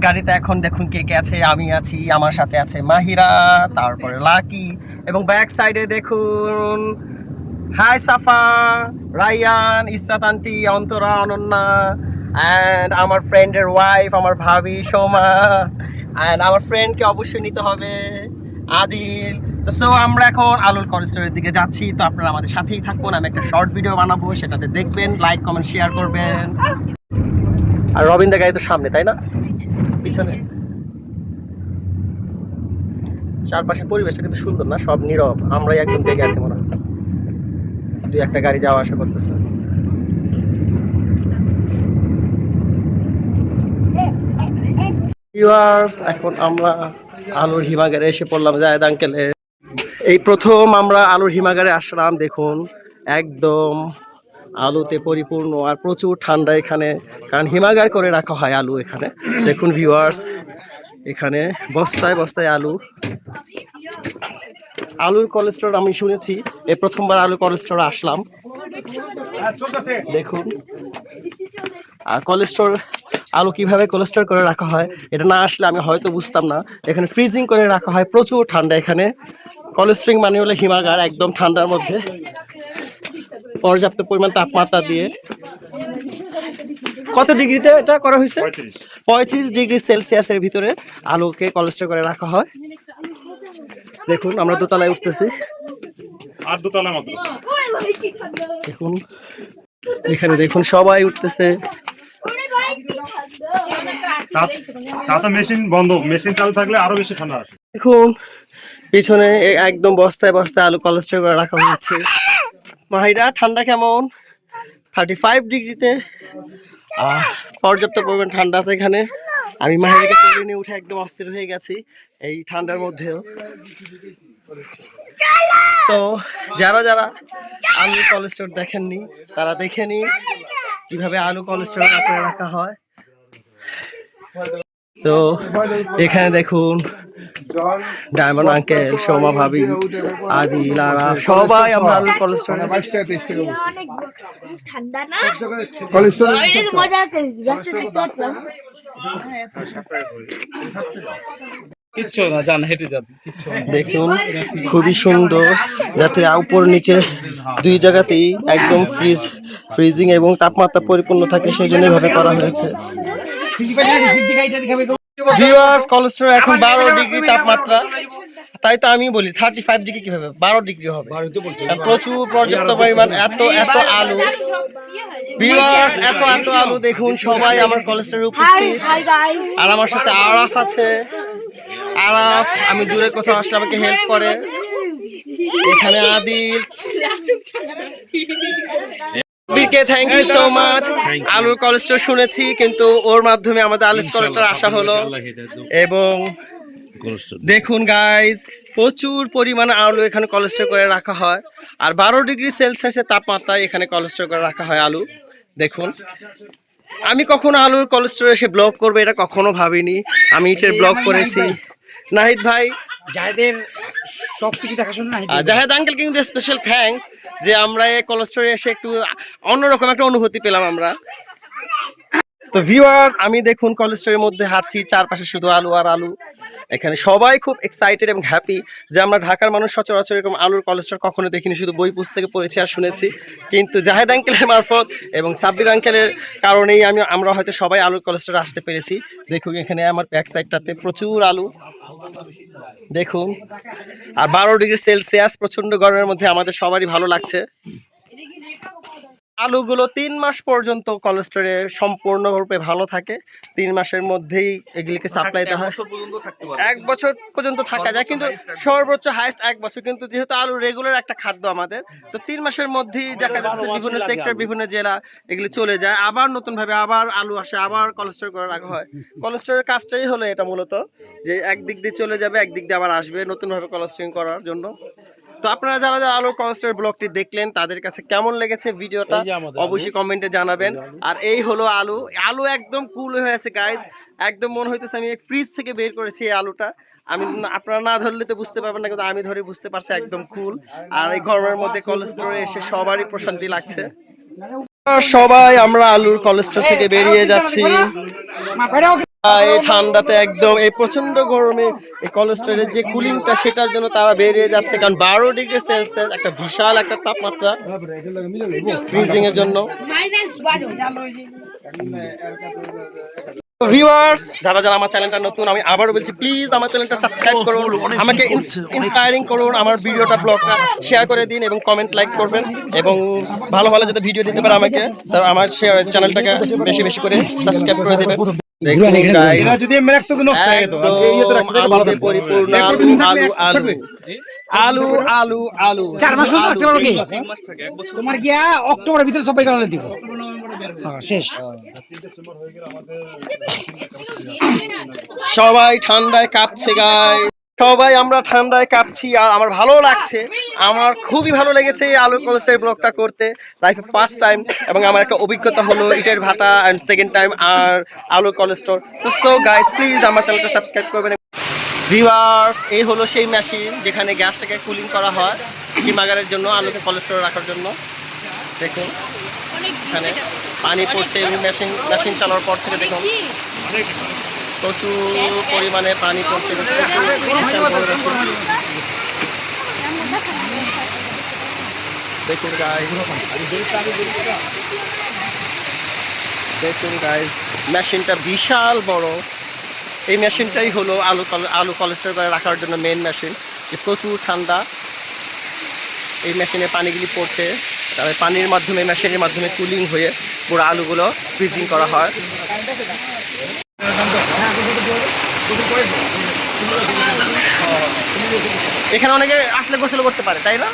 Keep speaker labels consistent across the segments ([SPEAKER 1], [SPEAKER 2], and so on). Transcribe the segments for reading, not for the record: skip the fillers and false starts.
[SPEAKER 1] গাড়িতে এখন দেখুন কে কে আছে। আমি আছি, আমার সাথে আছে মাহিরা, তারপরে লাকি, এবং ব্যাক সাইডে দেখুন hi Safa, Rayan, Israt aunty, Antara, Ananya, and আমার ফ্রেন্ডের ওয়াইফ, আমার ভাবি সোমা, অ্যান্ড আমার ফ্রেন্ডকে অবশ্যই নিতে হবে, আদিল। তো সো আমরা এখন আলুর কোল্ড স্টোরের দিকে যাচ্ছি। তো আপনারা আমাদের সাথেই থাকুন, আমি একটা শর্ট ভিডিও বানাবো, সেটাতে দেখবেন, লাইক কমেন্ট শেয়ার করবেন। আর রবীন্দ্র গাড়ি তো সামনে, তাই না? পিছনে। চারপাশের পরিবেশটা কিন্তু সুন্দর না, সব নীরব, আমরাই একদম দেখে আছি মনে হয়। দুই একটা গাড়ি যাওয়া আসা করতেছে। এখন আমরা আলুর হিমাগারে এসে পড়লাম জায়েদ আঙ্কেলে। এই প্রথম আমরা আলুর হিমাগারে আসলাম। দেখুন একদম আলুতে পরিপূর্ণ, আর প্রচুর ঠান্ডা এখানে, কারণ হিমাগার করে রাখা হয় আলু এখানে। দেখুন ভিউয়ার্স, এখানে বস্তায় বস্তায় আলু। আলুর কোল্ড স্টোর আমি শুনেছি, এই প্রথমবার আলুর কোল্ড স্টোরে আসলাম। দেখুন, আর কোল্ড স্টোর আলু কিভাবে কোল্ড স্টোর করে রাখা হয় এটা না আসলে আমি হয়তো বুঝতাম না। এখানে ফ্রিজিং করে রাখা হয়, প্রচুর ঠান্ডা এখানে। কোল্ড স্টোরিং মানে হলো হিমাগার, একদম ঠান্ডার মধ্যে পর্যাপ্ত পরিমাণ তাপমাত্রা দিয়ে। কত ডিগ্রিতে এটা করা হয়েছে? 35 ডিগ্রি সেলসিয়াসের ভিতরে আলুকে কোল্ড স্টোর করে রাখা হয়। দেখুন আমরা দোতলায় উঠতেছি। দেখুন এখানে দেখুন সবাই উঠতেছে।
[SPEAKER 2] মেশিন বন্ধ, মেশিন চালু থাকলে আরো বেশি ঠান্ডা আসে।
[SPEAKER 1] দেখুন পিছনে একদম বস্তায় বস্তায় আলু কোল্ড স্টোর করে রাখা হচ্ছে। মাহিরা ঠান্ডা কেমন? 35 ডিগ্রিতে পর্যাপ্ত পরিমাণ ঠান্ডা আছে এখানে। আমি মাহিরাকে তুলে নিয়ে উঠে একদম অস্থির হয়ে গেছি এই ঠান্ডার মধ্যেও। তো যারা যারা আলু কোল্ড স্টোর দেখেননি তারা দেখে নিন কিভাবে আলু কোল্ড স্টোর করে রাখা হয়। তো এখানে দেখুন ডায়মন্ড আঙ্কেল, সোমা ভাবি, আদিল, আরাফ, সবাই আমরা আলু কোল্ড স্টোরে।
[SPEAKER 3] ঠান্ডা না
[SPEAKER 4] কিচ্ছু না, যান হেঁটে যান।
[SPEAKER 1] দেখুন খুবই সুন্দর, যাতে উপর নিচে দুই জায়গাতেই একদম ফ্রিজিং এবং তাপমাত্রা পরিপূর্ণ থাকে, সেই জন্য এভাবে করা হয়েছে। ভিউয়ার্স, কোল্ড স্টোর এখন 12 ডিগ্রি তাপমাত্রা, তাই তো আমি বলি 35 ডিগ্রি কিভাবে 12 ডিগ্রি হবে? প্রচুর পর্যাপ্ত পরিমাণ এত এত আলু। ভিউয়ার্স এত এত আলু দেখুন, সবাই আমার কোল্ড স্টোরে উপস্থিত। আর আমার সাথে আরাফ আছে। আরাফ আমি দূরে কোথাও আসলে আমাকে হেল্প করে। এখানে Adil, thank you so much. আলুর কোল্ড স্টোর শুনেছি, কিন্তু ওর মাধ্যমে আমাদের আলুর কোল্ড স্টোর আসা হলো। এবং দেখুন গাইজ, প্রচুর পরিমাণে আলু এখানে কোল্ড স্টোর করে রাখা হয়। আর 12 ডিগ্রি সেলসিয়াসের তাপমাত্রায় এখানে কোল্ড স্টোর করে রাখা হয় আলু। দেখুন আমি কখনো আলুর কোল্ড স্টোরে এসে ব্লগ করবো এটা কখনো ভাবিনি। আমি ইটের ব্লগ করেছি। নাহিদ ভাই,
[SPEAKER 4] জাহেদের সবকিছু দেখাশোনা।
[SPEAKER 1] জাহেদ আঙ্কেল কিন্তু স্পেশাল থ্যাঙ্কস যে আমরা এই কোল্ড স্টোরে এসে একটু অন্যরকম একটা অনুভূতি পেলাম আমরা। তো ভিউয়ার্স, আমি দেখুন কোল্ড স্টোরের মধ্যে হাঁটছি, চারপাশে শুধু আলু আর আলু। এখানে সবাই খুব এক্সাইটেড এবং হ্যাপি যে আমরা ঢাকার মানুষ সচরাচর এরকম আলুর কোল্ড স্টোর কখনো দেখিনি, শুধু বই পুস্তকে পড়েছি আর শুনেছি। কিন্তু জাহেদ আঙ্কেলের মারফত এবং সাব্বির আঙ্কেলের কারণেই আমরা হয়তো সবাই আলুর কোল্ড স্টোরে আসতে পেরেছি। দেখুন এখানে আমার ব্যাক সাইডটাতে প্রচুর আলু দেখুন। আর 12 ডিগ্রি সেলসিয়াস প্রচন্ড গরমের মধ্যে আমাদের সবারই ভালো লাগছে। আলুগুলো 3 মাস পর্যন্ত কোল্ড স্টোরে সম্পূর্ণরূপে ভালো থাকে। 3 মাসের মধ্যেই এগুলিকে সাপ্লাই দেওয়া হয়। 1 বছর পর্যন্ত থাকা যায়, কিন্তু সর্বোচ্চ হাইস্ট 1 বছর। কিন্তু যেহেতু আলু রেগুলার একটা খাদ্য আমাদের, তো 3 মাসের মধ্যেই দেখা যাচ্ছে বিভিন্ন সেক্টর, বিভিন্ন জেলা এগুলি চলে যায়, আবার নতুনভাবে আবার আলু আসে, আবার কোল্ড স্টোর করে রাখা হয়। কোল্ড স্টোরের কাজটাই হলো এটা মূলত, যে একদিক দিয়ে চলে যাবে, একদিক দিয়ে আবার আসবে নতুনভাবে কোল্ড স্টোরিং করার জন্য। তো আপনারা যারা যারা আলুর কোল্ড স্টোরের ব্লগটি দেখলেন তাদের কাছে কেমন লেগেছে ভিডিওটা অবশ্যই কমেন্টে জানাবেন। আর এই হলো আলু। আলু একদম কুল হয়ে আছে গাইজ, একদম মনে হইতেছে আমি ফ্রিজ থেকে বের করেছি এই আলুটা। আমি আপনারা না ধরলে তো বুঝতে পারবেন না, কিন্তু আমি ধরে বুঝতে পারছি একদম কুল। আর এই গরমের মধ্যে কোল্ড স্টোরে এসে সবারই প্রশান্তি লাগছে। সবাই আমরা আলুর কোল্ড স্টোর থেকে বেরিয়ে যাচ্ছি। এই ঠান্ডাতে একদম এই প্রচন্ড গরমে এই কোলেস্ট্রলের যে কুলিংটা সেটার জন্য তারা বেরিয়ে যাচ্ছে, কারণ 12 ডিগ্রি সেলসিয়াস একটা বিশাল একটা তাপমাত্রা ফ্রিজিং এর জন্য। ভিউয়ার্স, যারা যারা আমার চ্যানেলটা নতুন, আমি আবারও বলছি প্লিজ আমার চ্যানেলটা সাবস্ক্রাইব করুন, আমাকে ইন্সপায়ারিং করুন, আমার ভিডিওটা ব্লগটা শেয়ার করে দিন এবং কমেন্ট লাইক করবেন, এবং ভালো ভালো যাতে ভিডিও দিতে পারে আমাকে, তা আমার চ্যানেলটাকে বেশি বেশি করে সাবস্ক্রাইব করে দেবেন। আলুতে পরিপূর্ণ আলু আলু আলু
[SPEAKER 3] 4 মাস থাকতে পারবো কি? তোমার গিয়া অক্টোবরের ভিতরে সবাই কালার দিব। শেষ।
[SPEAKER 1] সবাই ঠান্ডায় কাঁপছে গাইস, সবাই আমরা ঠান্ডায় কাঁপছি, আর আমার ভালো লাগছে, আমার খুবই ভালো লেগেছে এই আলু কোলেস্ট্রল ব্লগটা করতে, লাইফে ফার্স্ট টাইম, এবং আমার একটা অভিজ্ঞতা হলো ইটের ভাটা, অ্যান্ড সেকেন্ড টাইম আর আলু কোলেস্ট্রল। তো সো গাইস প্লিজ আমার চ্যানেলটা সাবস্ক্রাইব করবেন। ভিউয়ার্স, এই হলো সেই মেশিন যেখানে গ্যাসটাকে কুলিং করা হয় হিমাগারের জন্য, আলুকে কোলেস্ট্রল রাখার জন্য। দেখুন এখানে পানি পড়ছে, এবং মেশিন চালানোর পর থেকে দেখুন প্রচুর পরিমাণে পানি পড়ছে। দেখুন গাইস, দেখুন গাইস, মেশিনটা বিশাল বড়। এই মেশিনটাই হলো আলু কোলেস্ট্রল করে রাখার জন্য মেন মেশিন। প্রচুর ঠান্ডা, এই মেশিনে পানিগুলি পড়ছে, তারপরে পানির মাধ্যমে মেশিনের মাধ্যমে কুলিং হয়ে পুরো আলুগুলো ফ্রিজিং করা হয়। এখানে অনেকে আসলে গোসল করতে পারে, তাই না?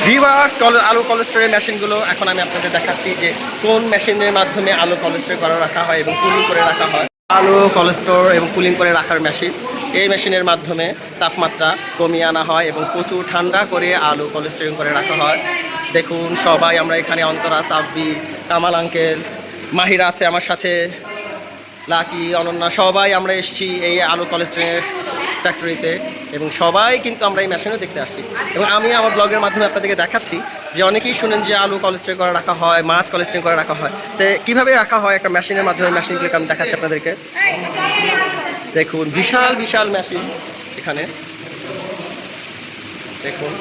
[SPEAKER 1] ভিউয়ার্স, আলু কোলেস্ট্রলের মেশিনগুলো এখন আমি আপনাদের দেখাচ্ছি যে কোন মেশিনের মাধ্যমে আলু কোলেস্ট্রল করে রাখা হয় এবং কুলিং করে রাখা হয়। আলু কোলেস্ট্রল এবং কুলিং করে রাখার মেশিন, এই মেশিনের মাধ্যমে তাপমাত্রা কমিয়ে আনা হয় এবং প্রচুর ঠান্ডা করে আলু কোলেস্ট্রল করে রাখা হয়। দেখুন সবাই আমরা এখানে, অন্তরা, সাব্বি, কামাল আঙ্কেল, মাহিরা আছে আমার সাথে, লাকি, অনন্যা, সবাই আমরা এসেছি এই আলু কোলেস্ট্রলের ফ্যাক্টরিতে, এবং সবাই কিন্তু আমরা এই মেশিনও দেখতে আসছি। এবং আমি আমার ব্লগের মাধ্যমে আপনাদেরকে দেখাচ্ছি যে অনেকেই শুনেন যে আলু কোলেস্ট্রল করে রাখা হয়, মাছ কোলেস্ট্রল করে রাখা হয়, তো কীভাবে রাখা হয় একটা মেশিনের মাধ্যমে, মেশিনগুলোকে আমি দেখাচ্ছি আপনাদেরকে। দেখুন বিশাল বিশাল মেশিন এখানে, দেখুন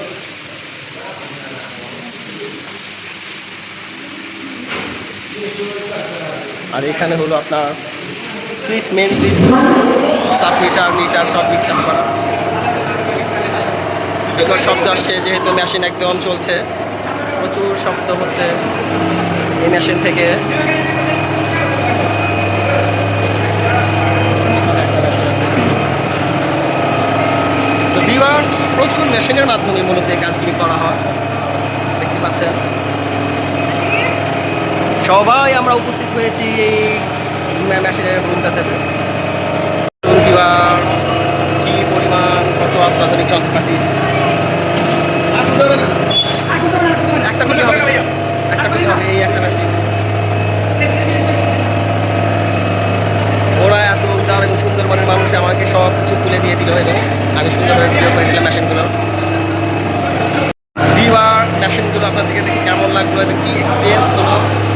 [SPEAKER 1] আর এখানে হলো আপনার switch, main switch, sub meter সব মিক্সড করা। বিকট শব্দ আসছে যেহেতু মেশিন একদম চলছে, প্রচুর শব্দ হচ্ছে এই মেশিন থেকে। তো ভিউয়ার্স, প্রচুর মেশিনের মাধ্যমে মূলত এই কাজগুলি করা হয়, দেখতে পাচ্ছেন। সবাই আমরা উপস্থিত হয়েছি এই মেশিনের রুমটাতে। কি পরিমাণ, কত অত্যাধুনিক যন্ত্রপাতি। একটা করলে হবে, একটা করলে হবে, এই একটা মেশিন। ওরা এত উদার এবং সুন্দর মনের মানুষ আমাকে সব কিছু খুলে দিয়ে দিল, এবং আমি সুন্দরভাবে ভিডিও করে দিলাম মেশিনগুলো। মেশিনগুলো আপনাদেরকে দেখে কেমন লাগলো এবং কী এক্সপিরিয়েন্স হলো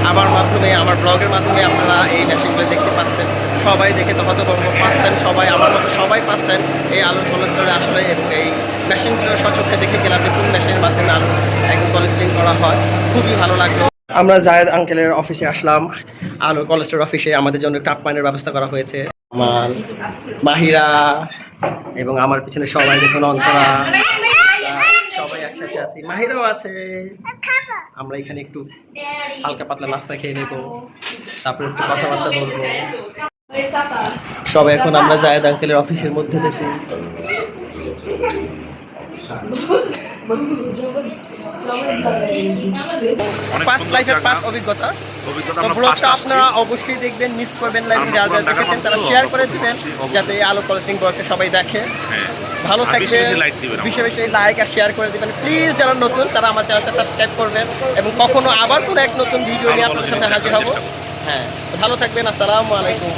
[SPEAKER 1] আমার মাধ্যমে, আমার ব্লগের মাধ্যমে আপনারা এই মেশিনগুলো দেখতে পাচ্ছেন। সবাই দেখে তো হয়তো বলবো ফার্স্ট টাইম, সবাই আমার মতো সবাই ফার্স্ট টাইম এই আলু কোলেস্ট্রলে আসলে, এবং এই মেশিনগুলো সচক্ষে দেখে গেলাম যে কোন মেশিনের মাধ্যমে আলু একদম কোলেস্ট্রিং করা হয়, খুবই ভালো লাগলো। আমরা জায়েদ আঙ্কেলের অফিসে আসলাম, আলু কোলেস্ট্রল অফিসে। আমাদের জন্য কাপ পানির ব্যবস্থা করা হয়েছে। আমার মাহিরা এবং আমার পিছনে সবাই দেখুন, অন্তরা, সবাই একসাথে আছি, মাহিরাও আছে। আমরা এখানে একটু হালকা পাতলা নাস্তা খেয়ে নেব, তারপরে একটু কথাবার্তা বলবো। সবাই এখন আমরা জায়েদ আঙ্কেলের অফিসের মধ্যে দেখি। ফার্স্ট লাইফের ফার্স্ট অভিজ্ঞতা, ব্লগটা আপনারা অবশ্যই দেখবেন, মিস করবেন না। যারা যারা দেখেছেন তারা শেয়ার করে দিবেন যাতে এই আলু কোলেস্ট্রল ব্লগটা সবাই দেখে। ভালো থাকবে, বেশি বেশি লাইক আর শেয়ার করে দিবেন প্লিজ। যারা নতুন তারা আমার চ্যানেলটা সাবস্ক্রাইব করবেন, এবং কখনো আবার কোনো এক নতুন ভিডিও নিয়ে আপনাদের সামনে হাজির হব। হ্যাঁ, ভালো থাকবেন, আসসালামু আলাইকুম।